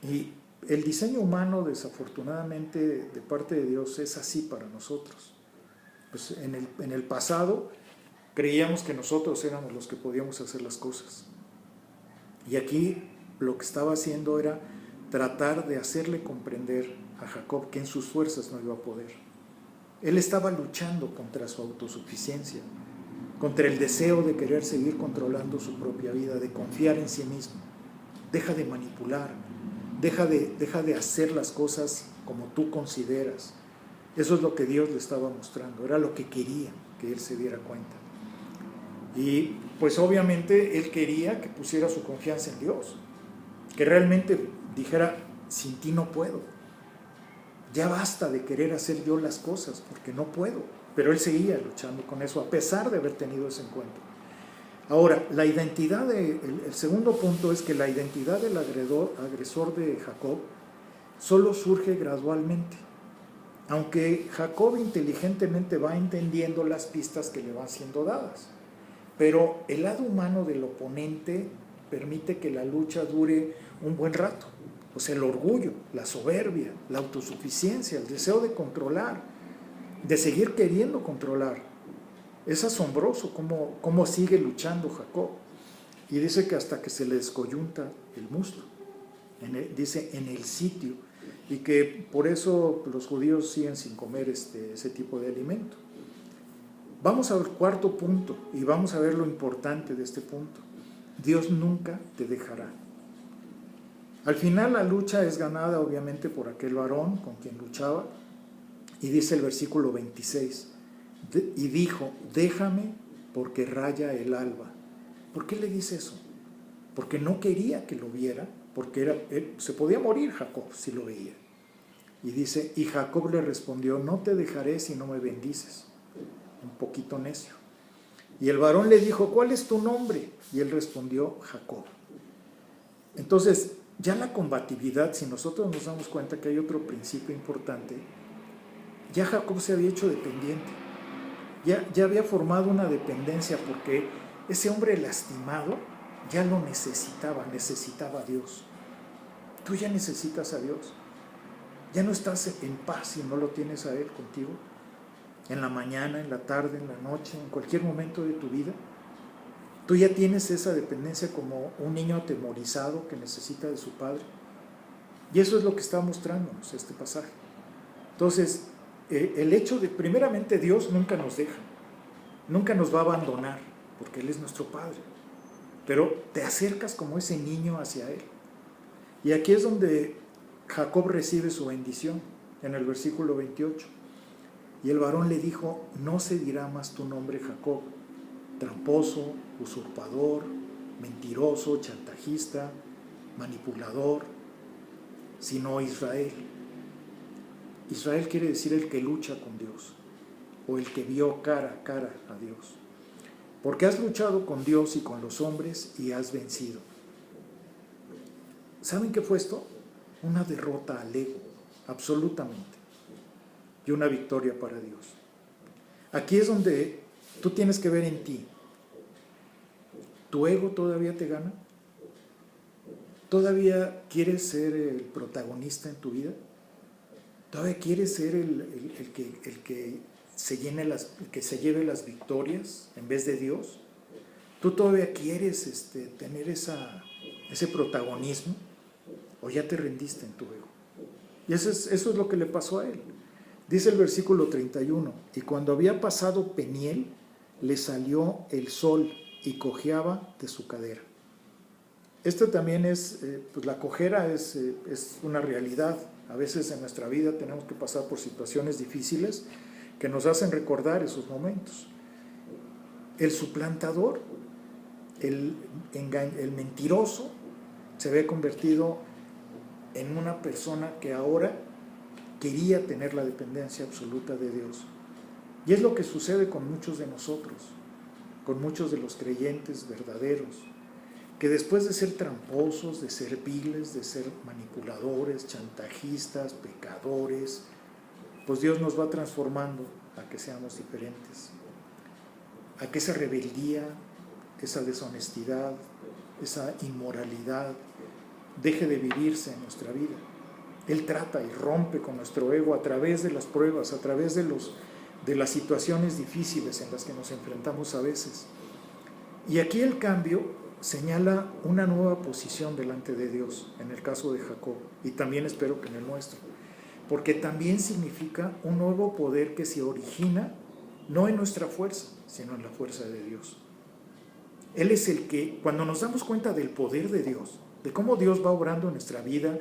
S1: Y el diseño humano, desafortunadamente, de parte de Dios es así para nosotros. Pues en el pasado creíamos que nosotros éramos los que podíamos hacer las cosas. Y aquí lo que estaba haciendo era tratar de hacerle comprender a Jacob que en sus fuerzas no iba a poder. Él estaba luchando contra su autosuficiencia, contra el deseo de querer seguir controlando su propia vida, de confiar en sí mismo. Deja de manipular, deja de hacer las cosas como tú consideras. Eso es lo que Dios le estaba mostrando, era lo que quería que él se diera cuenta. Y pues obviamente él quería que pusiera su confianza en Dios, que realmente dijera, sin ti no puedo. Ya basta de querer hacer yo las cosas, porque no puedo. Pero él seguía luchando con eso, a pesar de haber tenido ese encuentro. Ahora, la identidad el segundo punto es que la identidad del agresor de Jacob solo surge gradualmente. Aunque Jacob inteligentemente va entendiendo las pistas que le van siendo dadas. Pero el lado humano del oponente permite que la lucha dure un buen rato. O sea, el orgullo, la soberbia, la autosuficiencia, el deseo de controlar, de seguir queriendo controlar. Es asombroso cómo sigue luchando Jacob. Y dice que hasta que se le descoyunta el muslo. Dice en el sitio. Y que por eso los judíos siguen sin comer ese tipo de alimento. Vamos al cuarto punto y vamos a ver lo importante de este punto. Dios nunca te dejará. Al final la lucha es ganada obviamente por aquel varón con quien luchaba. Y dice el versículo 26, y dijo, déjame porque raya el alba. ¿Por qué le dice eso? Porque no quería que lo viera, porque se podía morir Jacob si lo veía. Y dice, y Jacob le respondió, no te dejaré si no me bendices. Un poquito necio. Y el varón le dijo, ¿cuál es tu nombre? Y él respondió, Jacob. Entonces, ya la combatividad, si nosotros nos damos cuenta que hay otro principio importante, ya Jacob se había hecho dependiente, ya había formado una dependencia porque ese hombre lastimado ya lo necesitaba a Dios. Tú ya necesitas a Dios, ya no estás en paz si no lo tienes a Él contigo, en la mañana, en la tarde, en la noche, en cualquier momento de tu vida. Tú ya tienes esa dependencia como un niño atemorizado que necesita de su padre. Y eso es lo que está mostrándonos este pasaje. Entonces, el hecho de, primeramente, Dios nunca nos deja, nunca nos va a abandonar, porque Él es nuestro Padre, pero te acercas como ese niño hacia Él. Y aquí es donde Jacob recibe su bendición, en el versículo 28. Y el varón le dijo, no se dirá más tu nombre Jacob, tramposo, usurpador, mentiroso, chantajista, manipulador, sino Israel. Israel quiere decir el que lucha con Dios, o el que vio cara a cara a Dios. Porque has luchado con Dios y con los hombres y has vencido. ¿Saben qué fue esto? Una derrota al ego, absolutamente, y una victoria para Dios. Aquí es donde tú tienes que ver en ti. ¿Tu ego todavía te gana? ¿Todavía quieres ser el protagonista en tu vida? ¿Todavía quieres ser el que se lleve las victorias en vez de Dios? ¿Tú todavía quieres tener ese protagonismo? ¿O ya te rendiste en tu ego? Y eso es lo que le pasó a él. Dice el versículo 31, y cuando había pasado Peniel, le salió el sol y cojeaba de su cadera. Esto también pues la cojera es una realidad. A veces en nuestra vida tenemos que pasar por situaciones difíciles que nos hacen recordar esos momentos. El suplantador, el mentiroso, se ve convertido en una persona que ahora quería tener la dependencia absoluta de Dios. Y es lo que sucede con muchos de nosotros, con muchos de los creyentes verdaderos, que después de ser tramposos, de ser viles, de ser manipuladores, chantajistas, pecadores, pues Dios nos va transformando a que seamos diferentes, a que esa rebeldía, esa deshonestidad, esa inmoralidad deje de vivirse en nuestra vida. Él trata y rompe con nuestro ego a través de las pruebas, a través de las situaciones difíciles en las que nos enfrentamos a veces. Y aquí el cambio señala una nueva posición delante de Dios, en el caso de Jacob, y también espero que en el nuestro, porque también significa un nuevo poder que se origina no en nuestra fuerza, sino en la fuerza de Dios. Él es el que, cuando nos damos cuenta del poder de Dios, de cómo Dios va obrando en nuestra vida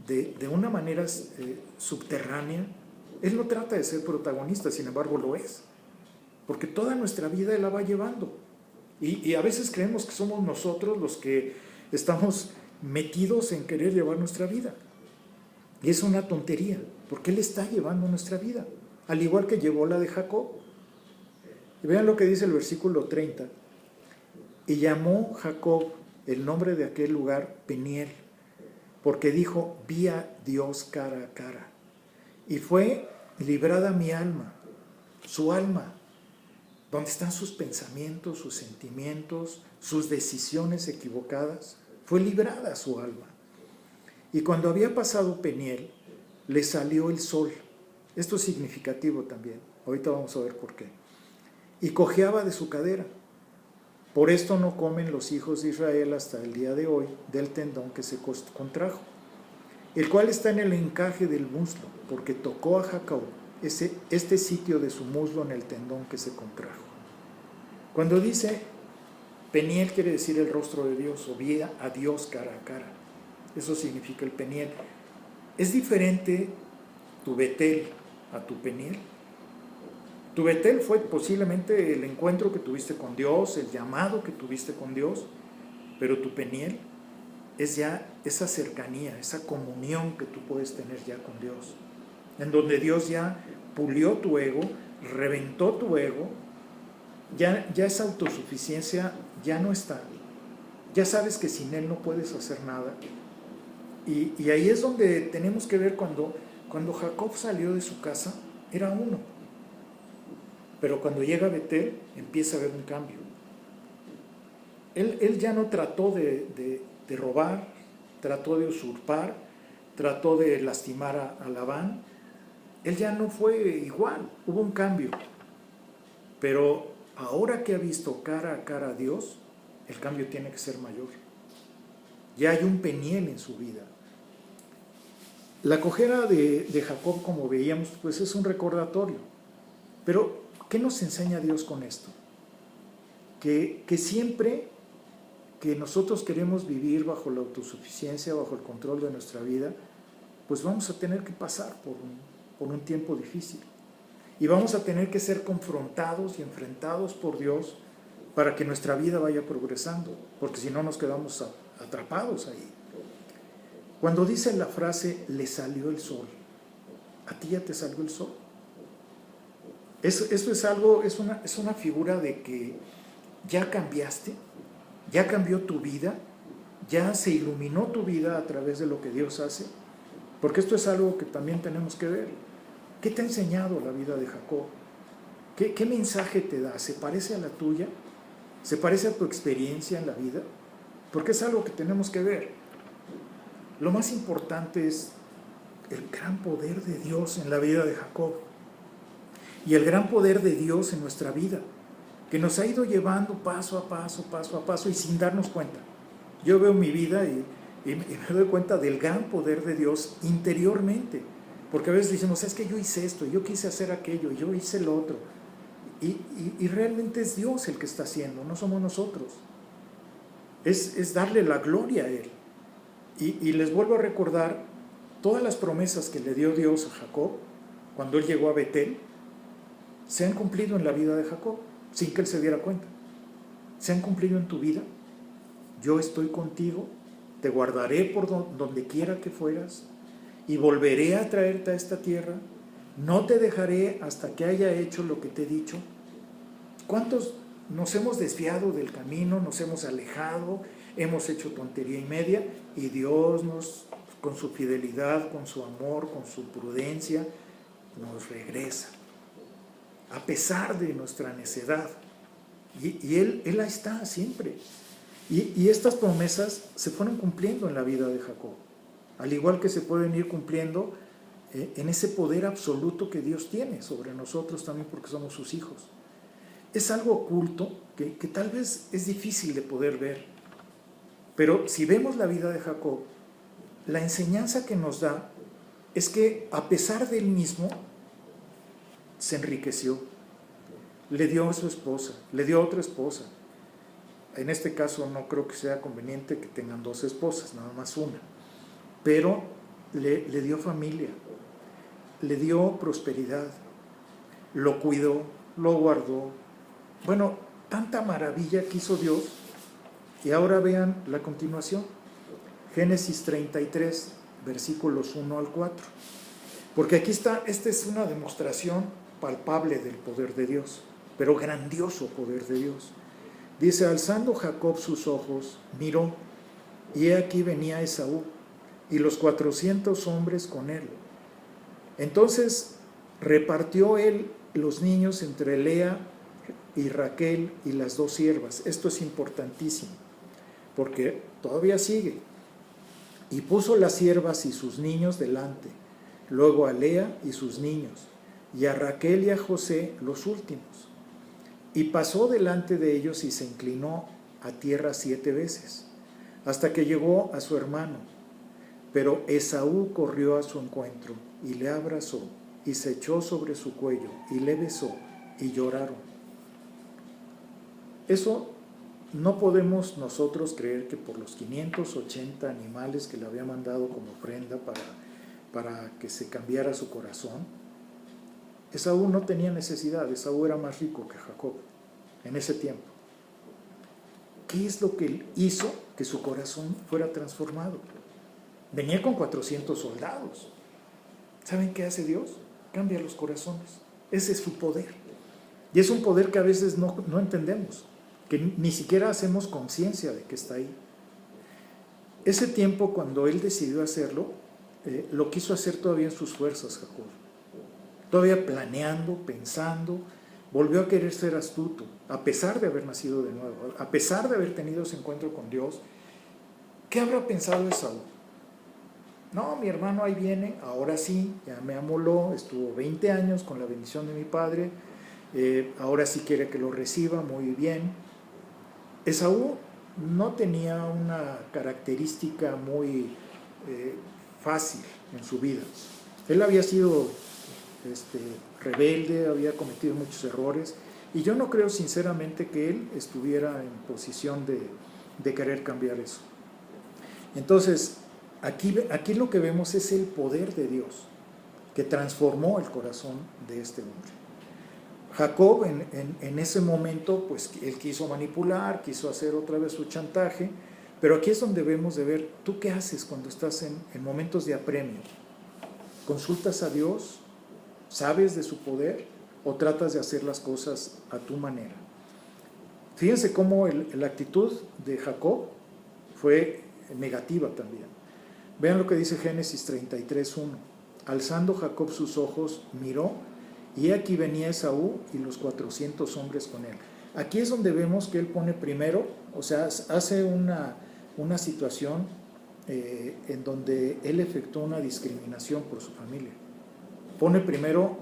S1: de una manera subterránea, Él no trata de ser protagonista, sin embargo lo es, porque toda nuestra vida Él la va llevando. Y a veces creemos que somos nosotros los que estamos metidos en querer llevar nuestra vida. Y es una tontería, porque Él está llevando nuestra vida, al igual que llevó la de Jacob. Y vean lo que dice el versículo 30. Y llamó Jacob el nombre de aquel lugar Peniel, porque dijo, vi a Dios cara a cara. Y fue librada mi alma, su alma, donde están sus pensamientos, sus sentimientos, sus decisiones equivocadas. Fue librada su alma. Y cuando había pasado Peniel, le salió el sol. Esto es significativo también. Ahorita vamos a ver por qué. Y cojeaba de su cadera. Por esto no comen los hijos de Israel hasta el día de hoy del tendón que se contrajo, el cual está en el encaje del muslo, porque tocó a Jacob este sitio de su muslo en el tendón que se contrajo. Cuando dice Peniel, quiere decir el rostro de Dios, o vi a Dios cara a cara. Eso significa el Peniel. Es diferente tu Betel a tu Peniel. Tu Betel fue posiblemente el encuentro que tuviste con Dios, el llamado que tuviste con Dios, pero tu Peniel es ya esa cercanía, esa comunión que tú puedes tener ya con Dios, en donde Dios ya pulió tu ego, reventó tu ego, ya esa autosuficiencia ya no está. Ya sabes que sin Él no puedes hacer nada. Y ahí es donde tenemos que ver cuando Jacob salió de su casa, era uno. Pero cuando llega a Betel, empieza a haber un cambio. Él ya no trató de robar, trató de usurpar, trató de lastimar a Labán. Él ya no fue igual, hubo un cambio. Pero ahora que ha visto cara a cara a Dios, el cambio tiene que ser mayor. Ya hay un Peniel en su vida. La cojera de Jacob, como veíamos, pues es un recordatorio. Pero, ¿qué nos enseña Dios con esto? Que siempre que nosotros queremos vivir bajo la autosuficiencia, bajo el control de nuestra vida, pues vamos a tener que pasar por un tiempo difícil. Y vamos a tener que ser confrontados y enfrentados por Dios para que nuestra vida vaya progresando, porque si no nos quedamos atrapados ahí. Cuando dice la frase, le salió el sol, ¿a ti ya te salió el sol? Eso es algo, es una figura de que ya cambiaste, ya cambió tu vida, ya se iluminó tu vida a través de lo que Dios hace, porque esto es algo que también tenemos que ver. ¿Qué te ha enseñado la vida de Jacob? ¿Qué mensaje te da? ¿Se parece a la tuya? ¿Se parece a tu experiencia en la vida? Porque es algo que tenemos que ver. Lo más importante es el gran poder de Dios en la vida de Jacob y el gran poder de Dios en nuestra vida, que nos ha ido llevando paso a paso y sin darnos cuenta. Yo veo mi vida y me doy cuenta del gran poder de Dios interiormente, porque a veces decimos, es que yo hice esto, yo quise hacer aquello, yo hice lo otro, y realmente es Dios el que está haciendo, no somos nosotros. Es darle la gloria a Él. Y les vuelvo a recordar todas las promesas que le dio Dios a Jacob cuando él llegó a Betel, se han cumplido en la vida de Jacob sin que él se diera cuenta. Se han cumplido en tu vida. Yo estoy contigo, te guardaré por donde quiera que fueras y volveré a traerte a esta tierra. No te dejaré hasta que haya hecho lo que te he dicho. ¿Cuántos nos hemos desviado del camino, nos hemos alejado, hemos hecho tontería y media, y Dios con su fidelidad, con su amor, con su prudencia, nos regresa, a pesar de nuestra necedad? Y Él ahí está siempre. Y estas promesas se fueron cumpliendo en la vida de Jacob, al igual que se pueden ir cumpliendo en ese poder absoluto que Dios tiene sobre nosotros también, porque somos sus hijos. Es algo oculto que tal vez es difícil de poder ver, Pero si vemos la vida de Jacob, la enseñanza que nos da es que a pesar de él mismo, se enriqueció, le dio a su esposa, le dio a otra esposa. En este caso no creo que sea conveniente que tengan dos esposas, nada más una, pero le dio familia, le dio prosperidad, lo cuidó, lo guardó. Bueno, tanta maravilla que hizo Dios. Y ahora vean la continuación, Génesis 33, versículos 1 al 4. Porque aquí está, esta es una demostración palpable del poder de Dios, pero grandioso poder de Dios. Dice, alzando Jacob sus ojos, miró, y he aquí venía Esaú, y los 400 hombres con él. Entonces repartió él los niños entre Lea y Raquel y las dos siervas. Esto es importantísimo, porque todavía sigue. Y puso las siervas y sus niños delante, luego a Lea y sus niños, y a Raquel y a José los últimos. Y pasó delante de ellos y se inclinó a tierra 7 veces, hasta que llegó a su hermano. Pero Esaú corrió a su encuentro y le abrazó, y se echó sobre su cuello, y le besó, y lloraron. Eso no podemos nosotros creer que por los 580 animales que le había mandado como ofrenda para que se cambiara su corazón, Esaú no tenía necesidad. Esaú era más rico que Jacob en ese tiempo. ¿Qué es lo que hizo que su corazón fuera transformado? Venía con 400 soldados. ¿Saben qué hace Dios? Cambia los corazones. Ese es su poder. Y es un poder que a veces no entendemos, que ni siquiera hacemos conciencia de que está ahí. Ese tiempo, cuando él decidió hacerlo, lo quiso hacer todavía en sus fuerzas, Jacob. Todavía planeando, pensando, volvió a querer ser astuto, a pesar de haber nacido de nuevo, a pesar de haber tenido ese encuentro con Dios. ¿Qué habrá pensado Esaú? No, mi hermano ahí viene, ahora sí, ya me amoló, estuvo 20 años con la bendición de mi padre, ahora sí quiere que lo reciba, muy bien. Esaú no tenía una característica muy fácil en su vida. Él había sido rebelde, había cometido muchos errores, y yo no creo sinceramente que él estuviera en posición de querer cambiar eso. Entonces, aquí lo que vemos es el poder de Dios, que transformó el corazón de este hombre. Jacob en ese momento, pues él quiso manipular, quiso hacer otra vez su chantaje, pero aquí es donde debemos de ver, ¿tú qué haces cuando estás en momentos de apremio? ¿Consultas a Dios? ¿Sabes de su poder? ¿O tratas de hacer las cosas a tu manera? Fíjense cómo la actitud de Jacob fue negativa también. Vean lo que dice Génesis 33:1. Alzando Jacob sus ojos, miró, y aquí venía Esaú y los 400 hombres con él. Aquí es donde vemos que él pone primero, o sea, hace una situación en donde él efectúa una discriminación por su familia. Pone primero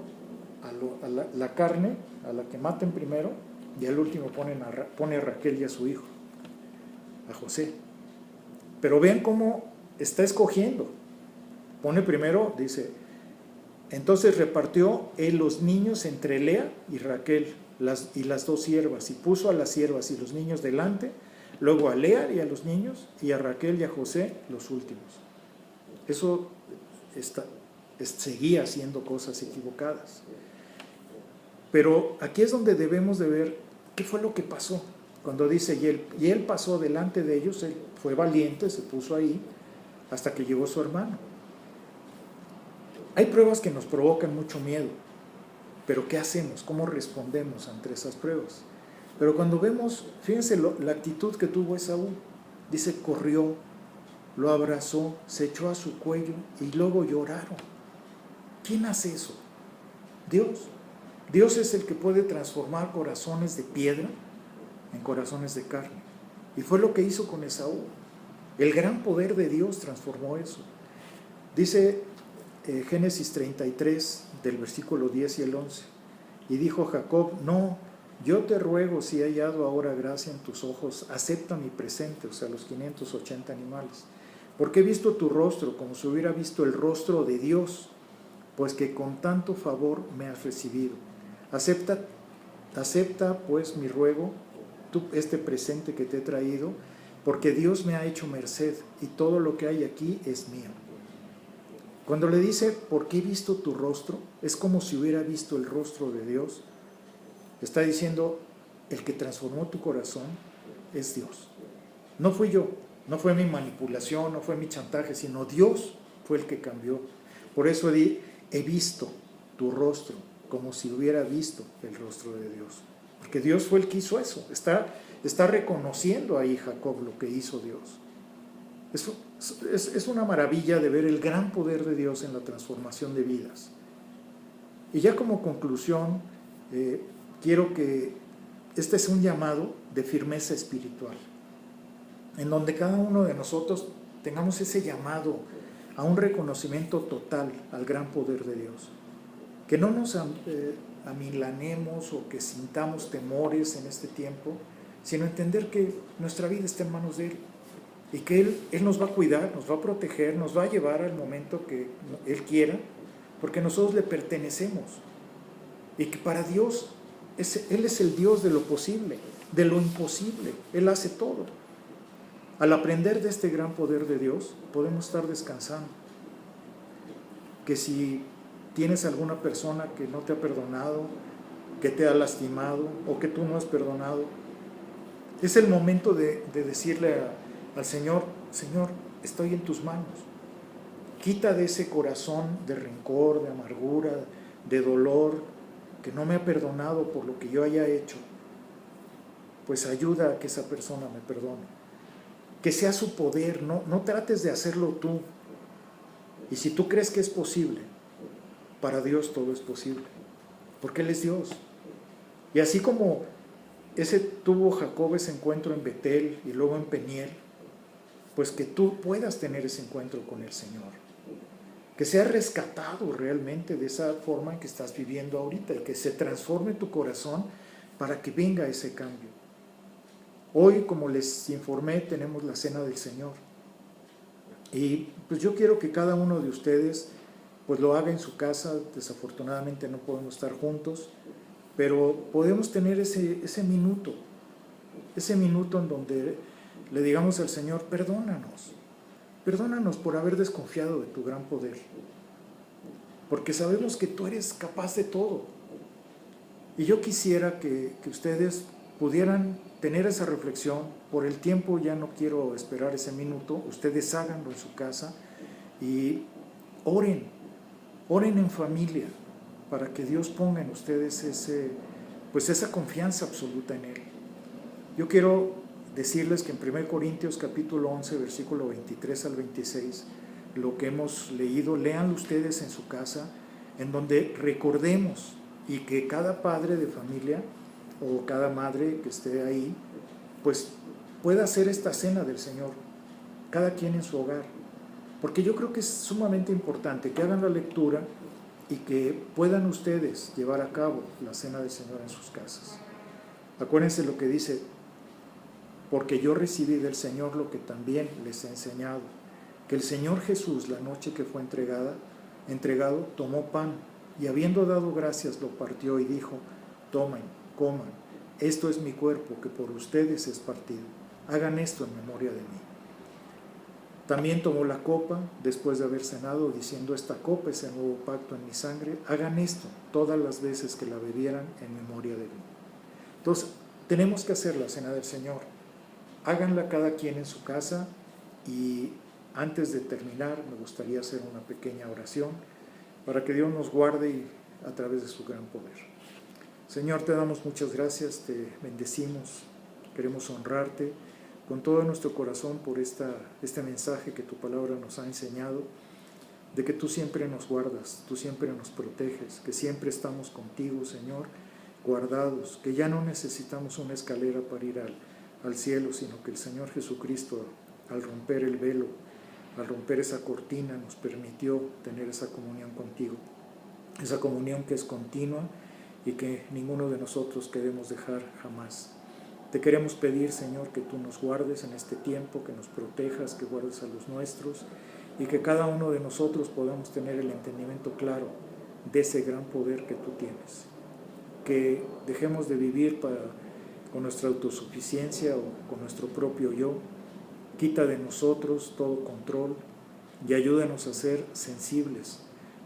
S1: a la carne, a la que maten primero, y al último pone a Raquel y a su hijo, a José. Pero vean cómo está escogiendo. Pone primero, dice, entonces repartió él los niños entre Lea y Raquel y las dos siervas, y puso a las siervas y los niños delante, luego a Lea y a los niños, y a Raquel y a José los últimos. Eso seguía haciendo cosas equivocadas. Pero aquí es donde debemos de ver qué fue lo que pasó. Cuando dice, y él pasó delante de ellos, él fue valiente, se puso ahí, hasta que llegó su hermano. Hay pruebas que nos provocan mucho miedo, pero ¿qué hacemos? ¿Cómo respondemos ante esas pruebas? Pero cuando vemos, fíjense la actitud que tuvo Esaú, dice, corrió, lo abrazó, se echó a su cuello y luego lloraron. ¿Quién hace eso? Dios. Dios es el que puede transformar corazones de piedra en corazones de carne. Y fue lo que hizo con Esaú. El gran poder de Dios transformó eso. Dice Génesis 33, del versículo 10 y el 11. Y dijo Jacob, no yo te ruego, si he hallado ahora gracia en tus ojos, acepta mi presente, o sea, los 580 animales, porque he visto tu rostro como si hubiera visto el rostro de Dios, pues que con tanto favor me has recibido. Acepta pues mi ruego, este presente que te he traído, porque Dios me ha hecho merced y todo lo que hay aquí es mío. Cuando le dice, porque he visto tu rostro, es como si hubiera visto el rostro de Dios. Está diciendo, el que transformó tu corazón es Dios. No fui yo, no fue mi manipulación, no fue mi chantaje, sino Dios fue el que cambió. Por eso he visto tu rostro como si hubiera visto el rostro de Dios. Porque Dios fue el que hizo eso. Está reconociendo ahí Jacob lo que hizo Dios. Es una maravilla de ver el gran poder de Dios en la transformación de vidas. Y ya como conclusión, quiero que este es un llamado de firmeza espiritual, en donde cada uno de nosotros tengamos ese llamado a un reconocimiento total al gran poder de Dios. Que no nos amilanemos o que sintamos temores en este tiempo, sino entender que nuestra vida está en manos de Él y que Él nos va a cuidar, nos va a proteger, nos va a llevar al momento que Él quiera, porque nosotros le pertenecemos y que para Dios Él es el Dios de lo posible, de lo imposible. Él hace todo. Al aprender de este gran poder de Dios, podemos estar descansando. Que si tienes alguna persona que no te ha perdonado, que te ha lastimado o que tú no has perdonado, es el momento de decirle al Señor, Señor, estoy en tus manos. Quita de ese corazón de rencor, de amargura, de dolor, que no me ha perdonado por lo que yo haya hecho. Pues ayuda a que esa persona me perdone. Que sea su poder, no trates de hacerlo tú. Y si tú crees que es posible, para Dios todo es posible, porque Él es Dios. Y así como tuvo Jacob ese encuentro en Betel y luego en Peniel, pues que tú puedas tener ese encuentro con el Señor. Que seas rescatado realmente de esa forma en que estás viviendo ahorita y que se transforme tu corazón para que venga ese cambio. Hoy, como les informé, tenemos la Cena del Señor. Y pues yo quiero que cada uno de ustedes pues lo haga en su casa. Desafortunadamente no podemos estar juntos, pero podemos tener ese minuto en donde le digamos al Señor, perdónanos por haber desconfiado de tu gran poder, porque sabemos que tú eres capaz de todo. Y yo quisiera que ustedes pudieran tener esa reflexión. Por el tiempo ya no quiero esperar ese minuto, ustedes háganlo en su casa y oren en familia para que Dios ponga en ustedes esa confianza absoluta en Él. Yo quiero decirles que en 1 Corintios capítulo 11, versículo 23 al 26, lo que hemos leído, léanlo ustedes en su casa, en donde recordemos y que cada padre de familia o cada madre que esté ahí, pues pueda hacer esta cena del Señor, cada quien en su hogar. Porque yo creo que es sumamente importante que hagan la lectura y que puedan ustedes llevar a cabo la cena del Señor en sus casas. Acuérdense lo que dice, porque yo recibí del Señor lo que también les he enseñado, que el Señor Jesús, la noche que fue entregado, tomó pan y habiendo dado gracias lo partió y dijo, tomen, coman, esto es mi cuerpo que por ustedes es partido, hagan esto en memoria de mí. También tomó la copa después de haber cenado, diciendo, esta copa es el nuevo pacto en mi sangre, hagan esto todas las veces que la bebieran en memoria de mí. Entonces, tenemos que hacer la cena del Señor. Háganla cada quien en su casa y antes de terminar me gustaría hacer una pequeña oración para que Dios nos guarde a través de su gran poder. Señor, te damos muchas gracias, te bendecimos, queremos honrarte con todo nuestro corazón por este mensaje que tu palabra nos ha enseñado, de que tú siempre nos guardas, tú siempre nos proteges, que siempre estamos contigo, Señor, guardados, que ya no necesitamos una escalera para ir al cielo, sino que el Señor Jesucristo, al romper el velo, al romper esa cortina, nos permitió tener esa comunión contigo, esa comunión que es continua y que ninguno de nosotros queremos dejar jamás. Te queremos pedir, Señor, que tú nos guardes en este tiempo, que nos protejas, que guardes a los nuestros y que cada uno de nosotros podamos tener el entendimiento claro de ese gran poder que tú tienes. Que dejemos de vivir con nuestra autosuficiencia o con nuestro propio yo. Quita de nosotros todo control y ayúdanos a ser sensibles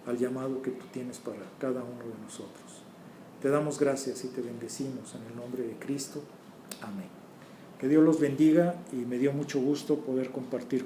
S1: al llamado que tú tienes para cada uno de nosotros. Te damos gracias y te bendecimos en el nombre de Cristo. Amén. Que Dios los bendiga y me dio mucho gusto poder compartir